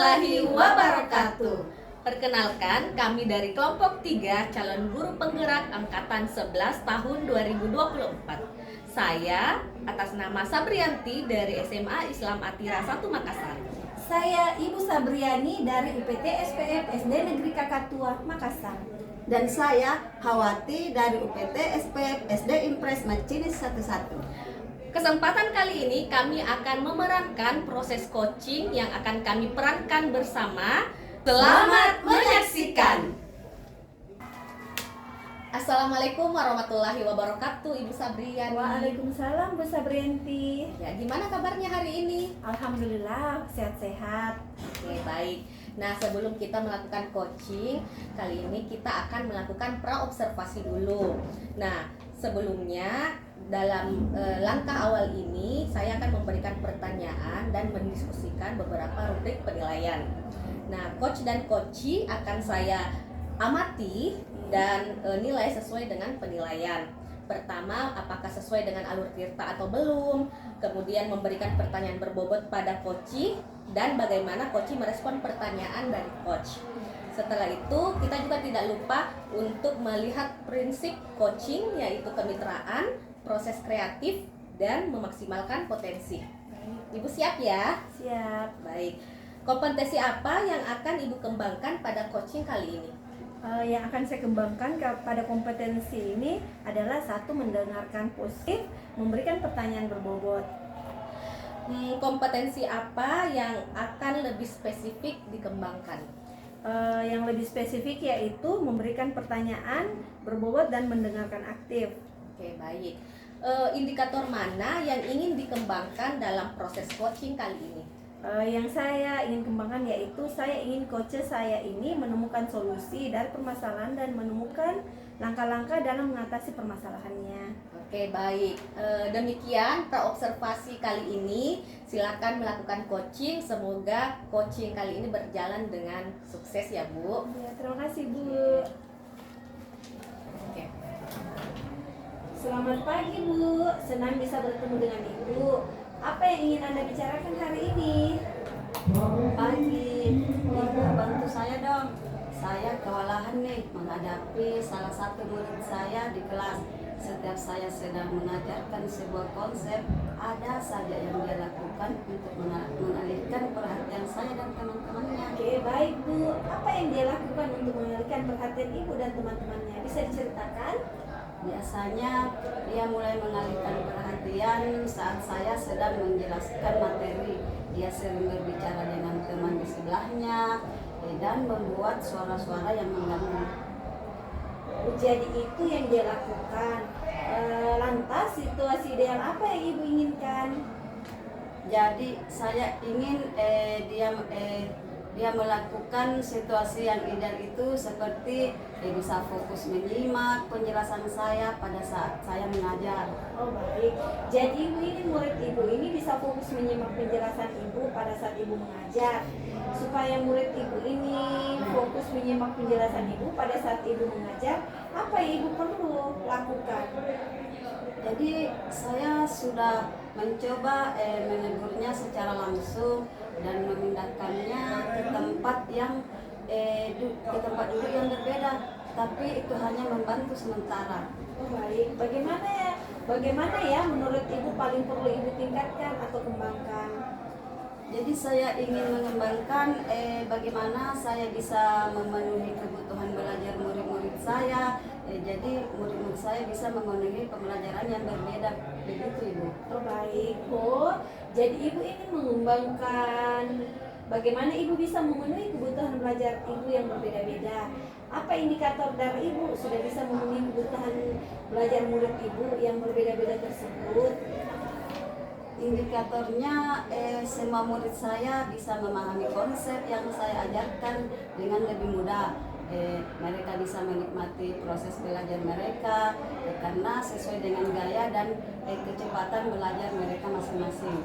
warahmatullahi wabarakatuh. Perkenalkan, kami dari kelompok 3 calon guru penggerak angkatan 11 tahun 2024. Saya atas nama Sabrianti dari SMA Islam Atira 1 Makassar. Saya Ibu Sabriani dari UPT SPF SD Negeri Kakatua, Makassar. Dan saya Hawati dari UPT SPF SD Impres Macinis 11. Kesempatan kali ini kami akan memerankan proses coaching yang akan kami perankan bersama. Selamat menyaksikan. Assalamualaikum warahmatullahi wabarakatuh, Ibu Sabriani. Waalaikumsalam, Bu Sabrianti. Ya, gimana kabarnya hari ini? Alhamdulillah, sehat-sehat. Oke, baik. Nah, sebelum kita melakukan coaching, kali ini kita akan melakukan pra-observasi dulu. Nah, sebelumnya dalam langkah awal ini saya akan memberikan pertanyaan dan mendiskusikan beberapa rubrik penilaian. Nah, coach dan coachee akan saya amati dan nilai sesuai dengan penilaian. Pertama, apakah sesuai dengan alur tirta atau belum. Kemudian memberikan pertanyaan berbobot pada coachee dan bagaimana coachee merespon pertanyaan dari coach. Setelah itu, kita juga tidak lupa untuk melihat prinsip coaching, yaitu kemitraan, proses kreatif, dan memaksimalkan potensi. Ibu siap ya? Siap. Baik. Kompetensi apa yang akan Ibu kembangkan pada coaching kali ini? Yang akan saya kembangkan pada kompetensi ini adalah satu, mendengarkan positif, memberikan pertanyaan berbobot. Kompetensi apa yang akan lebih spesifik dikembangkan? Yang lebih spesifik yaitu memberikan pertanyaan berbobot dan mendengarkan aktif. Oke, baik. Indikator mana yang ingin dikembangkan dalam proses coaching kali ini? Yang saya ingin kembangkan yaitu saya ingin coach saya ini menemukan solusi dari permasalahan dan menemukan langkah-langkah dalam mengatasi permasalahannya. Oke, baik. Demikian pra-observasi kali ini. Silakan melakukan coaching. Semoga coaching kali ini berjalan dengan sukses ya, Bu. Ya, terima kasih, Bu. Oke. Selamat pagi, Bu. Senang bisa bertemu dengan Ibu. Apa yang ingin Anda bicarakan hari ini? Pagi, Ibu bantu saya dong. Saya kewalahan nih menghadapi salah satu murid saya di kelas. Setiap saya sedang mengajarkan sebuah konsep, ada saja yang dia lakukan untuk mengalihkan perhatian saya dan teman-temannya. Oke, baik, Bu. Apa yang dia lakukan untuk mengalihkan perhatian Ibu dan teman-temannya? Bisa diceritakan? Biasanya dia mulai mengalihkan perhatian saat saya sedang menjelaskan materi. Dia sering berbicara dengan teman di sebelahnya dan membuat suara-suara yang mengganggu. Jadi itu yang dia lakukan. Lantas situasi ideal apa yang Ibu inginkan? Jadi saya ingin dia melakukan situasi yang ideal itu seperti dia bisa fokus menyimak penjelasan saya pada saat saya mengajar. Oh, baik. Jadi Ibu ini murid Ibu ini bisa fokus menyimak penjelasan Ibu pada saat Ibu mengajar. Supaya murid Ibu ini fokus menyimak penjelasan Ibu pada saat Ibu mengajar, apa yang Ibu perlu lakukan? Jadi saya sudah mencoba menegurnya secara langsung dan memindahkannya ke tempat yang duduk yang berbeda, tapi itu hanya membantu sementara. Oh, baik. Bagaimana ya menurut Ibu paling perlu Ibu tingkatkan atau kembangkan? Jadi saya ingin mengembangkan bagaimana saya bisa memenuhi kebutuhan belajar murid-murid saya. Jadi murid-murid saya bisa memenuhi pembelajaran yang berbeda. Begitu, Ibu. Oh, baik. Oh, jadi Ibu ini mengembangkan bagaimana Ibu bisa memenuhi kebutuhan belajar Ibu yang berbeda-beda. Apa indikator dari Ibu sudah bisa memenuhi kebutuhan belajar murid Ibu yang berbeda-beda tersebut? Indikatornya semua murid saya bisa memahami konsep yang saya ajarkan dengan lebih mudah. Mereka bisa menikmati proses belajar mereka karena sesuai dengan gaya dan kecepatan belajar mereka masing-masing.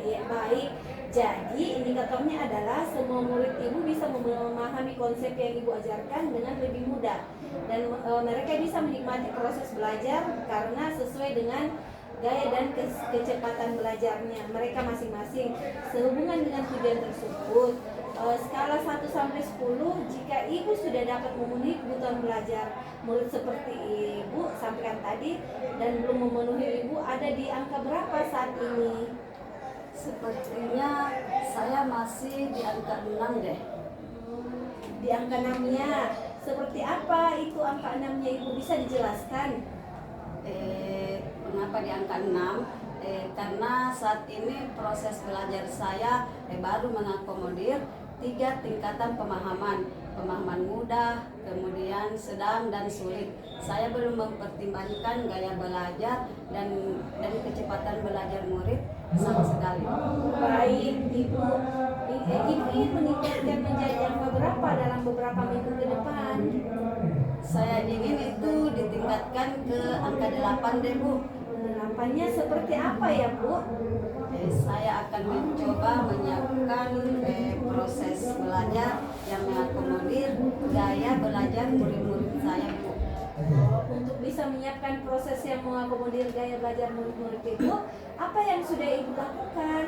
Ya, baik. Jadi indikatornya adalah semua murid Ibu bisa memahami konsep yang Ibu ajarkan dengan lebih mudah dan mereka bisa menikmati proses belajar karena sesuai dengan gaya dan kecepatan belajarnya mereka masing-masing sehubungan dengan tujuan tersebut. Skala 1 sampai 10, jika ibu sudah dapat memenuhi kebutuhan belajar murid seperti ibu sampaikan tadi dan belum memenuhi, ibu ada di angka berapa saat ini? Sepertinya saya masih di angka 6 deh. Di angka 6-nya. Seperti apa itu angka 6-nya, ibu bisa dijelaskan? Mengapa di angka 6? Karena saat ini proses belajar saya baru mengakomodir 3 tingkatan pemahaman mudah, kemudian sedang dan sulit. Saya belum mempertimbangkan gaya belajar dan kecepatan belajar murid sama sekali. Baik, ibu ingin meningkatkan menjadi angka berapa dalam beberapa minggu ke depan? Saya ingin itu ditingkatkan ke angka 8 deh, Bu. Penerapannya seperti apa ya, Bu? Saya akan mencoba menyiapkan proses belajar yang mengakomodir gaya belajar murid-murid saya, Bu. Untuk bisa menyiapkan proses yang mengakomodir gaya belajar murid-murid itu, apa yang sudah ibu lakukan?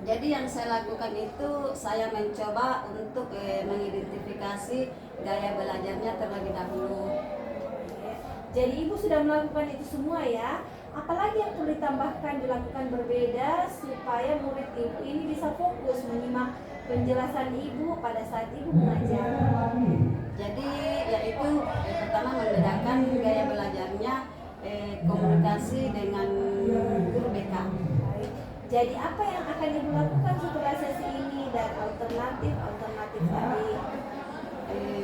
Jadi yang saya lakukan itu saya mencoba untuk mengidentifikasi gaya belajarnya terlebih dahulu. Jadi ibu sudah melakukan itu semua ya. Apalagi yang perlu ditambahkan dilakukan berbeda supaya murid ibu ini bisa fokus menyimak penjelasan ibu pada saat ibu mengajar. Jadi yaitu pertama membedakan gaya belajarnya komunikasi dengan guru BK. Jadi apa yang akan ibu lakukan setelah sesi ini dan alternatif tadi?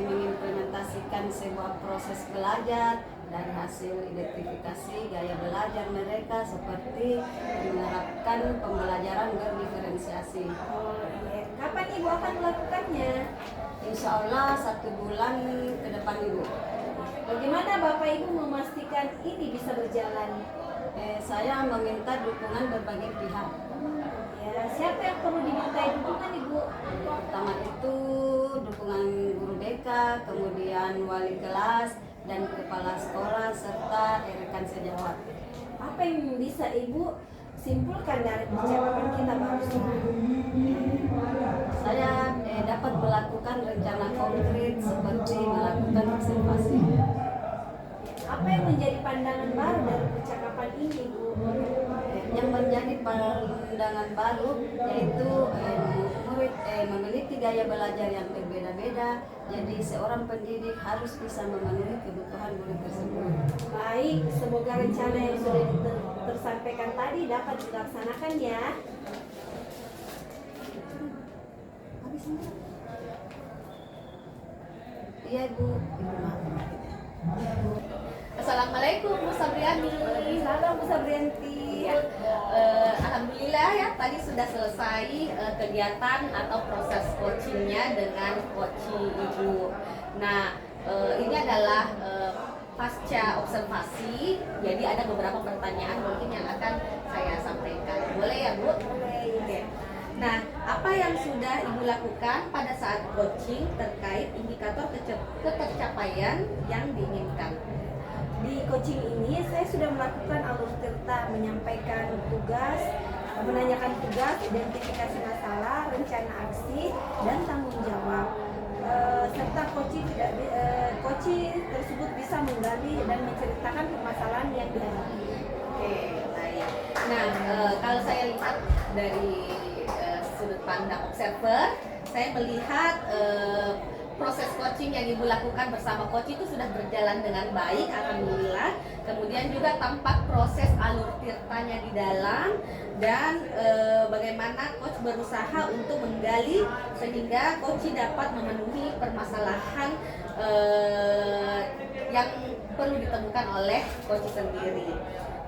Mengimplementasikan sebuah proses belajar dari hasil identifikasi gaya belajar mereka seperti menerapkan pembelajaran berdiferensiasi. Oh iya. Kapan ibu akan melakukannya? Insya Allah 1 bulan ke depan, Ibu. Bagaimana Bapak Ibu memastikan ini bisa berjalan? Saya meminta dukungan berbagai pihak. Ya, siapa yang perlu dimintai dukungan Ibu? Pertama itu dukungan guru BK, kemudian wali kelas dan kepala sekolah serta rekan sejawat. Apa yang bisa Ibu simpulkan dari percakapan kita barusan? Saya dapat melakukan rencana konkret seperti melakukan observasi. Apa yang menjadi pandangan baru dari percakapan ini, Bu? Yang menjadi pandangan baru yaitu murid memiliki gaya belajar yang berbeda-beda. Jadi seorang pendidik harus bisa memenuhi kebutuhan murid tersebut. Baik, semoga rencana yang sudah tersampaikan tadi dapat dilaksanakan ya. Iya, Bu. Assalamualaikum Bu Sabriani. Salam Bu Sabrianti. Alhamdulillah ya, tadi sudah selesai kegiatan atau proses coachingnya dengan coaching Ibu. Nah, ini adalah pasca observasi, jadi ada beberapa pertanyaan mungkin yang akan saya sampaikan. Boleh ya Bu? Oke. Nah, apa yang sudah Ibu lakukan pada saat coaching terkait indikator ketercapaian yang diinginkan? Di coaching ini saya sudah melakukan alur tirta, menyampaikan tugas, menanyakan tugas, identifikasi masalah, rencana aksi, dan tanggung jawab. Serta coaching tersebut bisa menggali dan menceritakan permasalahan yang dihadapi. Oke, baik. Nah, kalau saya lihat dari sudut pandang observer, saya melihat proses coaching yang Ibu lakukan bersama coach itu sudah berjalan dengan baik, alhamdulillah. Kemudian juga tampak proses alur tirtanya di dalam dan bagaimana coach berusaha untuk menggali sehingga coach dapat memenuhi permasalahan yang perlu ditemukan oleh coach sendiri.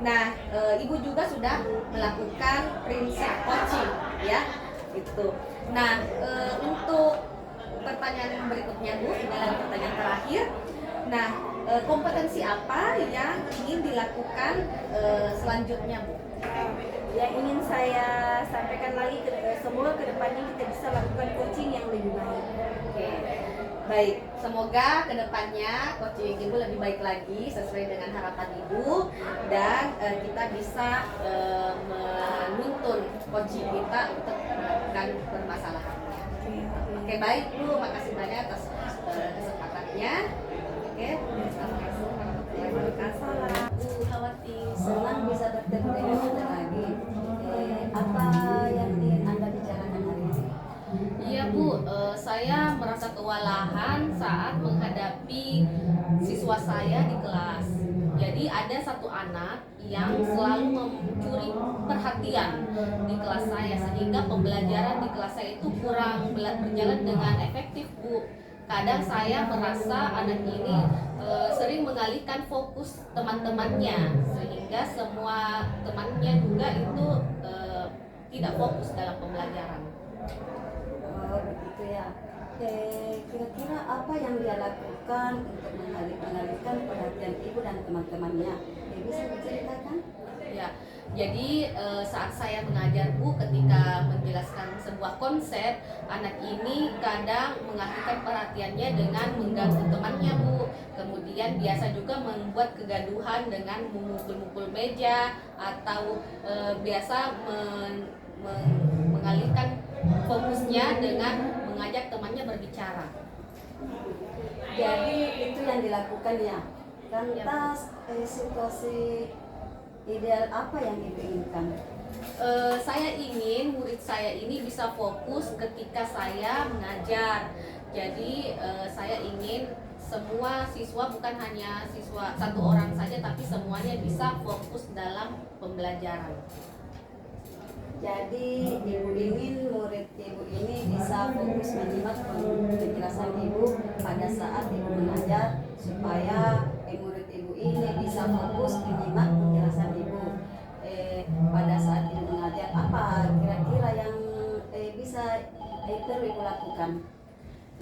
Nah, Ibu juga sudah melakukan prinsip coaching, ya, itu. Nah, untuk pertanyaan berikutnya Bu, ini adalah pertanyaan terakhir. Nah, kompetensi apa yang ingin dilakukan selanjutnya Bu? Yang ingin saya sampaikan lagi, semoga kedepannya kita bisa lakukan coaching yang lebih baik. Oke. Baik. Semoga kedepannya coaching ibu lebih baik lagi sesuai dengan harapan ibu, dan kita bisa menuntun coaching kita untuk melakukan permasalahannya. Oke, baik Bu, makasih banyak atas kesempatannya. Oke, assalamualaikum warahmatullahi wabarakatuh. Bu Hawati, senang bisa bertemu dengan Anda lagi. Apa yang ingin Anda bicarakan hari ini? Iya Bu, saya merasa kewalahan saat menghadapi siswa saya di kelas. Jadi ada satu anak yang selalu mencuri perhatian di kelas saya, sehingga pembelajaran di kelas saya itu kurang berjalan dengan efektif Bu. Kadang saya merasa anak ini sering mengalihkan fokus teman-temannya, sehingga semua temannya juga itu tidak fokus dalam pembelajaran. Oh, begitu ya. Kira-kira apa yang dia lakukan untuk mengalihkan perhatian ibu dan teman-temannya? Bisa diceritakan? Ya, jadi saat saya mengajar Bu, ketika menjelaskan sebuah konsep, anak ini kadang mengalihkan perhatiannya dengan mengganggu temannya Bu. Kemudian biasa juga membuat kegaduhan dengan memukul-mukul meja, atau biasa mengalihkan fokusnya dengan mengajak temannya berbicara. Jadi itu yang dilakukan ya. Lantas situasi ideal apa yang ibu inginkan? Saya ingin murid saya ini bisa fokus ketika saya mengajar. Jadi saya ingin semua siswa, bukan hanya siswa satu orang saja, tapi semuanya bisa fokus dalam pembelajaran. Jadi ibu ingin murid ibu ini bisa fokus menyimak penjelasan ibu pada saat ibu mengajar, supaya murid ibu ini bisa fokus menyimak penjelasan ibu pada saat ibu mengajar. Apa kira-kira yang bisa perlu ibu lakukan?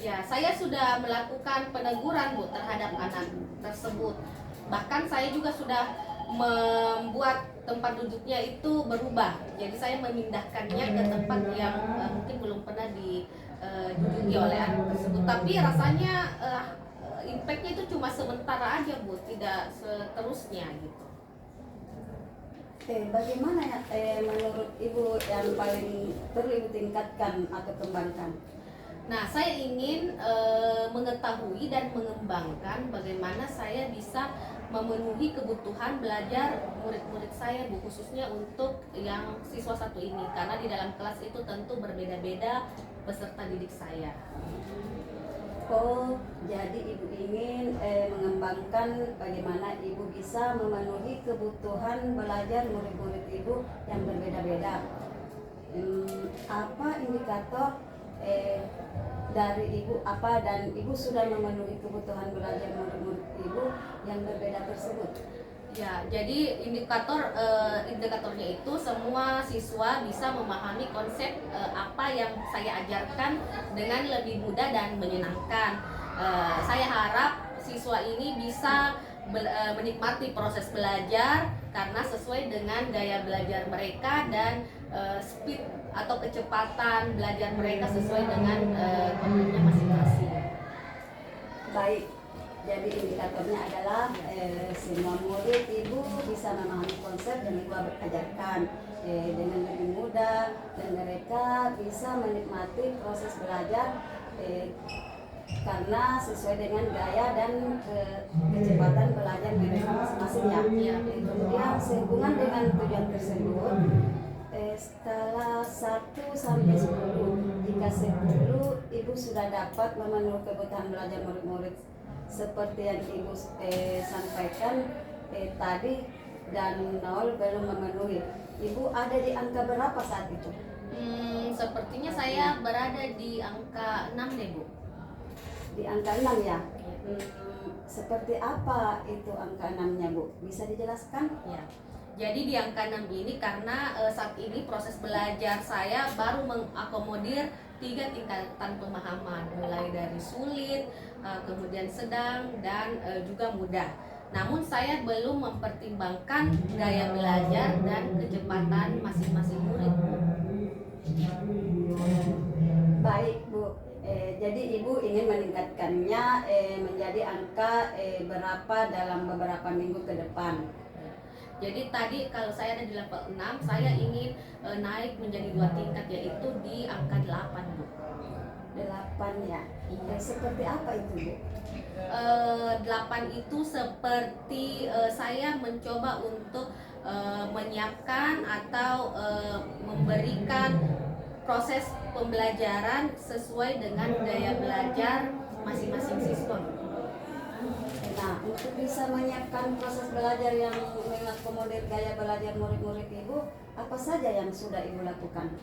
Ya, saya sudah melakukan peneguran Bu terhadap anak tersebut. Bahkan saya juga sudah membuat tempat duduknya itu berubah. Jadi saya memindahkannya ke tempat yang mungkin belum pernah diduduki oleh anak tersebut. Tapi rasanya impactnya itu cuma sementara aja Bu, tidak seterusnya gitu. Bagaimana ya menurut ibu yang paling perlu ibu tingkatkan atau kembangkan? Nah, saya ingin mengetahui dan mengembangkan bagaimana saya bisa memenuhi kebutuhan belajar murid-murid saya Bu, khususnya untuk yang siswa satu ini, karena di dalam kelas itu tentu berbeda-beda peserta didik saya. Oh, jadi ibu ingin mengembangkan bagaimana ibu bisa memenuhi kebutuhan belajar murid-murid ibu yang berbeda-beda. Apa indikator dari ibu apa dan ibu sudah memenuhi kebutuhan belajar murid-murid ibu yang berbeda tersebut? Ya, jadi indikatornya itu semua siswa bisa memahami konsep apa yang saya ajarkan dengan lebih mudah dan menyenangkan. Saya harap siswa ini bisa menikmati proses belajar karena sesuai dengan gaya belajar mereka, dan speed atau kecepatan belajar mereka sesuai dengan kontennya masing-masing. Baik, jadi indikatornya adalah semua murid ibu bisa memahami konsep yang ibu ajarkan dengan lebih mudah, dan mereka bisa menikmati proses belajar karena sesuai dengan gaya dan kecepatan belajar mereka masing-masing ya. Kemudian sehubungan dengan tujuan tersebut, skala 1 sampai 10, jika 10 ibu sudah dapat memenuhi kebutuhan belajar murid-murid seperti yang ibu sampaikan tadi, dan 0 belum memenuhi, ibu ada di angka berapa saat itu? Sepertinya saya berada di angka 6 deh Bu. Di angka 6 ya. Seperti apa itu angka 6-nya Bu? Bisa dijelaskan? Ya. Jadi di angka 6 ini karena saat ini proses belajar saya baru mengakomodir 3 tingkatan pemahaman, mulai dari sulit, kemudian sedang, dan juga mudah. Namun saya belum mempertimbangkan gaya belajar dan kecepatan masing-masing murid. Baik Bu, jadi ibu ingin meningkatkan menargetkannya menjadi angka berapa dalam beberapa minggu ke depan? Jadi tadi kalau saya ada di level 6, saya ingin naik menjadi 2 tingkat, yaitu di angka 8, Bu. 8 ya. Iya. Seperti apa itu, Bu? 8 itu seperti saya mencoba untuk menyiapkan atau memberikan proses pembelajaran sesuai dengan gaya belajar masing-masing siswa. Nah, untuk bisa menyiapkan proses belajar yang mengakomodir gaya belajar murid-murid Ibu, apa saja yang sudah Ibu lakukan?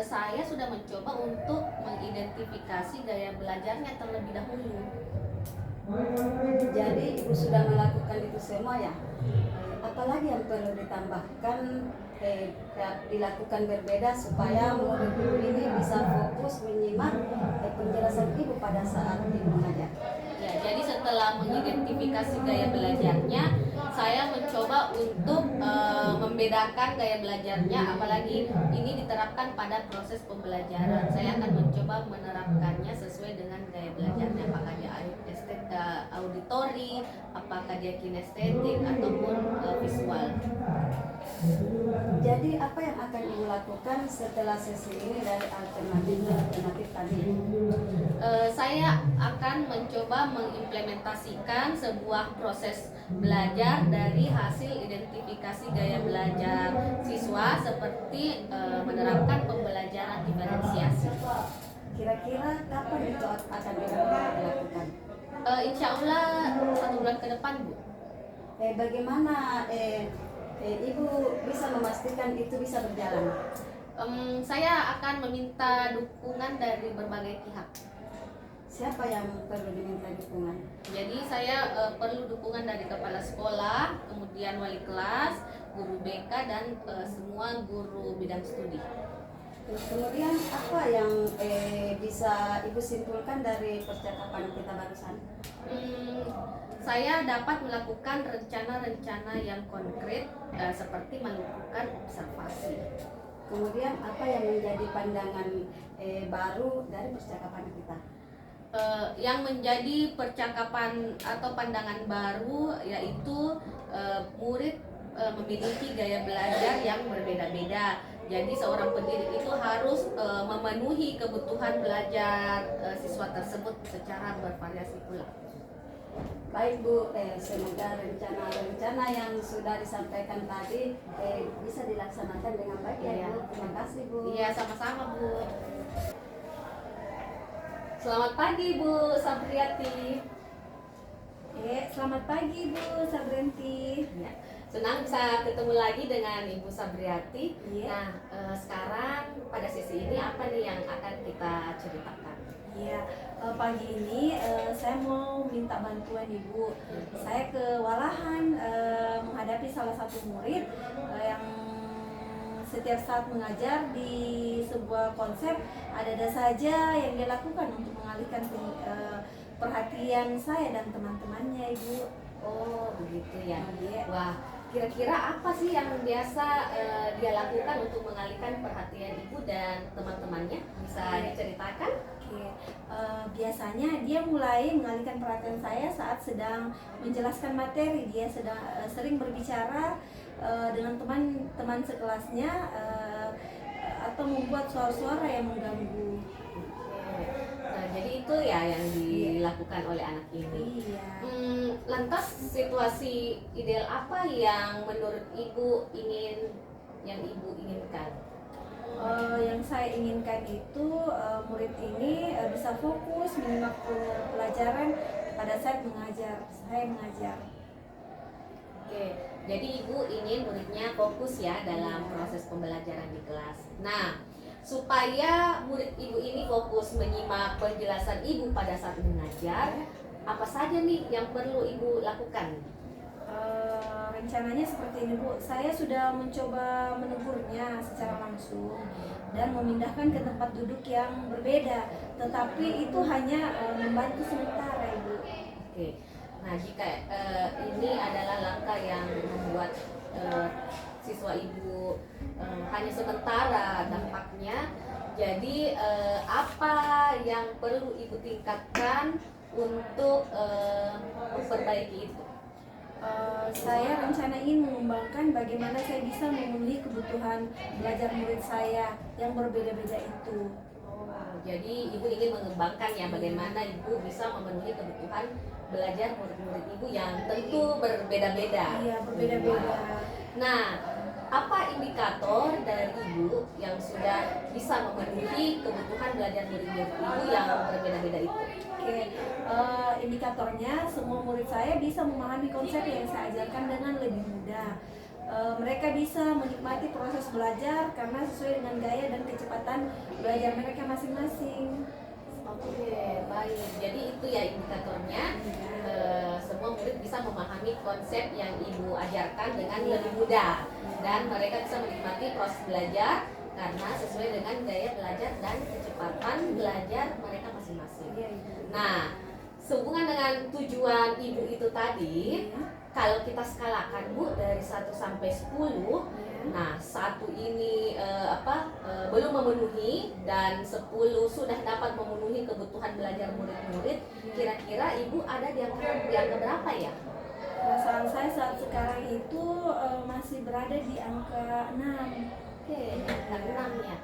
Saya sudah mencoba untuk mengidentifikasi gaya belajarnya terlebih dahulu. Jadi Ibu sudah melakukan itu semua ya? Apalagi yang perlu ditambahkan dilakukan berbeda supaya murid Ibu ini bisa fokus menyimak penjelasan Ibu pada saat Ibu mengajar? Ya, jadi setelah mengidentifikasi gaya belajarnya, saya mencoba untuk membedakan gaya belajarnya, apalagi ini diterapkan pada proses pembelajaran. Saya akan mencoba menerapkannya sesuai dengan gaya belajarnya, apakah dia auditori, apakah dia kinestetik ataupun visual. Jadi apa yang akan Ibu lakukan setelah sesi ini dari alternatif tadi? Saya akan mencoba mengimplementasikan sebuah proses belajar dari hasil identifikasi gaya belajar siswa, seperti menerapkan pembelajaran diferensiasi. Kira-kira kapan itu akan dilakukan? Insya Allah 1 bulan ke depan, Bu. Bagaimana Ibu bisa memastikan itu bisa berjalan? Saya akan meminta dukungan dari berbagai pihak. Siapa yang perlu diminta dukungan? Jadi saya perlu dukungan dari kepala sekolah, kemudian wali kelas, guru BK, dan semua guru bidang studi. Kemudian apa yang bisa Ibu simpulkan dari percakapan kita barusan? Saya dapat melakukan rencana-rencana yang konkret, seperti melakukan observasi. Kemudian apa yang menjadi pandangan baru dari percakapan kita? Yang menjadi percakapan atau pandangan baru yaitu murid memiliki gaya belajar yang berbeda-beda. Jadi seorang pendidik itu harus memenuhi kebutuhan belajar siswa tersebut secara bervariasi pula. Baik Bu, semoga rencana-rencana yang sudah disampaikan tadi bisa dilaksanakan dengan baik ya Bu. Terima kasih Bu. Iya, sama-sama Bu. Selamat pagi Bu Sabriati. Selamat pagi Bu Sabrianti. Ya, senang bisa ketemu lagi dengan Ibu Sabriati. Iya. Nah, sekarang pada sesi ini apa nih yang akan kita ceritakan? Iya, pagi ini saya mau minta bantuan Ibu. Saya kewalahan menghadapi salah satu murid yang setiap saat mengajar di sebuah konsep ada saja yang dia lakukan untuk mengalihkan perhatian saya dan teman-temannya, Ibu. Oh, begitu ya. Iya. Wah, kira-kira apa sih yang biasa dia lakukan untuk mengalihkan perhatian Ibu dan teman-temannya? Bisa diceritakan? Oke, biasanya dia mulai mengalihkan perhatian saya saat sedang menjelaskan materi. Dia sedang sering berbicara dengan teman-teman sekelasnya atau membuat suara-suara yang mengganggu. Nah, jadi itu ya yang dilakukan oleh anak ini. Iya. Lantas situasi ideal apa yang menurut Ibu yang Ibu inginkan? Yang saya inginkan itu murid ini bisa fokus menyimak pelajaran pada saat saya mengajar. Oke, jadi Ibu ingin muridnya fokus ya dalam proses pembelajaran di kelas. Nah, supaya murid Ibu ini fokus menyimak penjelasan Ibu pada saat mengajar, apa saja nih yang perlu Ibu lakukan? Rencananya seperti ini Bu, saya sudah mencoba menegurnya secara langsung dan memindahkan ke tempat duduk yang berbeda, tetapi itu hanya membantu sementara Ibu. Oke, nah jika ini adalah langkah yang membuat siswa Ibu hanya sementara dampaknya, jadi apa apa yang perlu Ibu tingkatkan untuk memperbaiki itu? Saya rencana ingin mengembangkan bagaimana saya bisa memenuhi kebutuhan belajar murid saya yang berbeda-beda itu. Jadi Ibu ingin mengembangkan ya bagaimana Ibu bisa memenuhi kebutuhan belajar murid-murid Ibu yang tentu berbeda-beda. Iya, berbeda-beda. Nah, apa indikator dari Ibu yang sudah bisa memenuhi kebutuhan belajar murid-murid Ibu yang berbeda-beda itu? Oke, indikatornya semua murid saya bisa memahami konsep yang saya ajarkan dengan lebih mudah. Mereka bisa menikmati proses belajar karena sesuai dengan gaya dan kecepatan belajar mereka masing-masing. Oke, baik. Jadi itu ya indikatornya. Semua murid bisa memahami konsep yang Ibu ajarkan dengan lebih mudah dan mereka bisa menikmati proses belajar karena sesuai dengan gaya belajar dan kecepatan belajar mereka masing-masing. Nah, sehubungan dengan tujuan Ibu itu tadi, kalau kita skalakan Bu dari 1 sampai 10, nah 1 ini belum memenuhi dan 10 sudah dapat memenuhi kebutuhan belajar murid-murid, kira-kira Ibu ada di angka berapa ya? Perasaan saya saat sekarang itu masih berada di angka 6. Oke, angka 6 ya.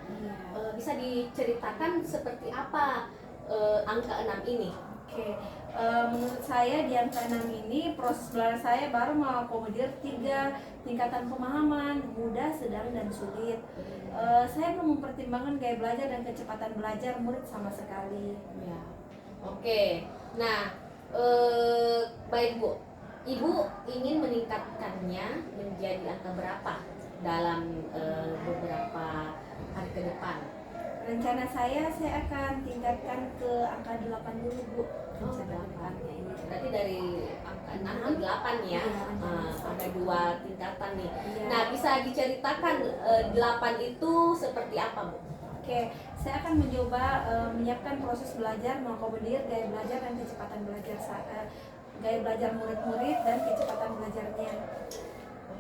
Bisa diceritakan seperti apa angka 6 ini? Oke, menurut saya di angka 6 ini proses belajar saya baru mengakomodir 3 tingkatan pemahaman, mudah, sedang, dan sulit. Saya belum mempertimbangkan gaya belajar dan kecepatan belajar murid sama sekali. Ya. Oke, nah baik Bu, Ibu ingin meningkatkannya menjadi angka berapa dalam beberapa hari ke depan? Rencana saya akan tingkatkan ke angka 8 dulu Bu. Rencana depannya ini. Berarti dari angka 6 ke 8 ya, ada 2 tingkatan nih. Iya. Nah, bisa diceritakan 8 itu seperti apa Bu? Oke, saya akan mencoba menyiapkan proses belajar mengakomodir gaya belajar dan kecepatan belajar gaya belajar murid-murid dan kecepatan belajarnya.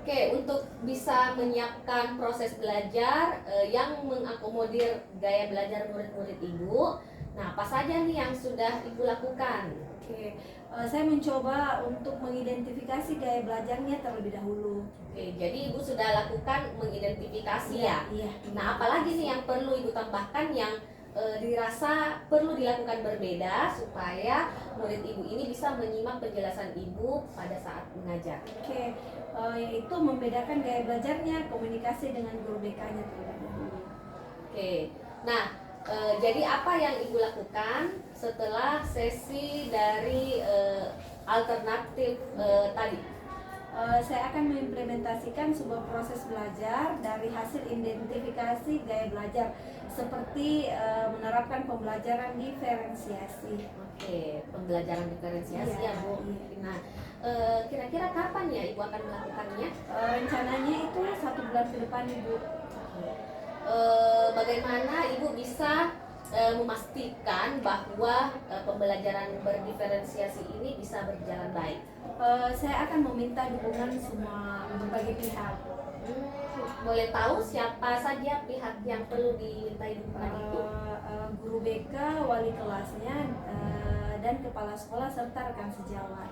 Oke, untuk bisa menyiapkan proses belajar yang mengakomodir gaya belajar murid-murid Ibu, nah apa saja nih yang sudah Ibu lakukan? Oke, saya mencoba untuk mengidentifikasi gaya belajarnya terlebih dahulu. Oke, jadi Ibu sudah lakukan mengidentifikasi ya? Iya. Nah, apalagi nih yang perlu Ibu tambahkan yang dirasa perlu dilakukan berbeda supaya murid Ibu ini bisa menyimak penjelasan Ibu pada saat mengajar? Oke, yaitu membedakan gaya belajarnya, komunikasi dengan guru BK-nya terlebih dahulu. Oke, nah jadi apa yang Ibu lakukan setelah sesi dari alternatif tadi? Saya akan mengimplementasikan sebuah proses belajar dari hasil identifikasi gaya belajar seperti menerapkan pembelajaran diferensiasi. Oke, pembelajaran diferensiasi Iya, ya Bu. iya. Nah, kira-kira kapan ya Ibu akan melakukannya? Rencananya itu 1 bulan ke depan Ibu. Bagaimana Ibu bisa memastikan bahwa pembelajaran berdiferensiasi ini bisa berjalan baik? Saya akan meminta dukungan semua berbagai pihak. Boleh tahu siapa saja pihak yang perlu dimintai dukungan itu? Guru BK, wali kelasnya, dan kepala sekolah serta rekan sejawat.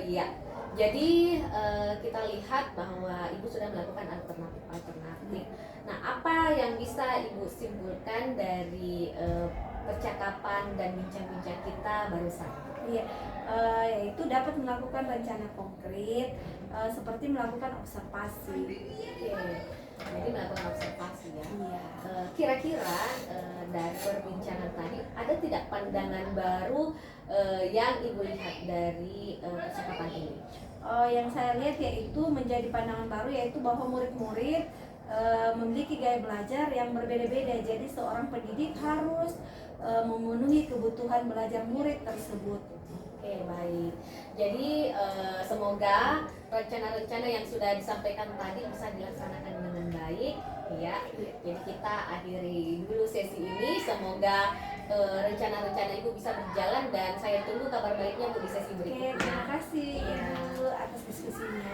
Ya, jadi kita lihat bahwa Ibu sudah melakukan alternatif. Nah, apa yang bisa Ibu simpulkan dari percakapan dan bincang-bincang kita barusan? Iya, yaitu dapat melakukan rencana konkret seperti melakukan observasi. Oke, jadi melakukan observasi ya. Iya. Kira-kira dari perbincangan tadi ada tidak pandangan baru yang Ibu lihat dari percakapan ini? Yang saya lihat yaitu menjadi pandangan baru yaitu bahwa murid-murid memiliki gaya belajar yang berbeda-beda. Jadi seorang pendidik harus memenuhi kebutuhan belajar murid tersebut. Oke, baik. Jadi semoga rencana-rencana yang sudah disampaikan tadi bisa dilaksanakan dengan baik, ya. Jadi kita akhiri dulu sesi ini. Semoga rencana-rencana Ibu bisa berjalan dan saya tunggu kabar baiknya Bu di sesi Oke, berikutnya. terima kasih Iya. Ibu atas diskusinya.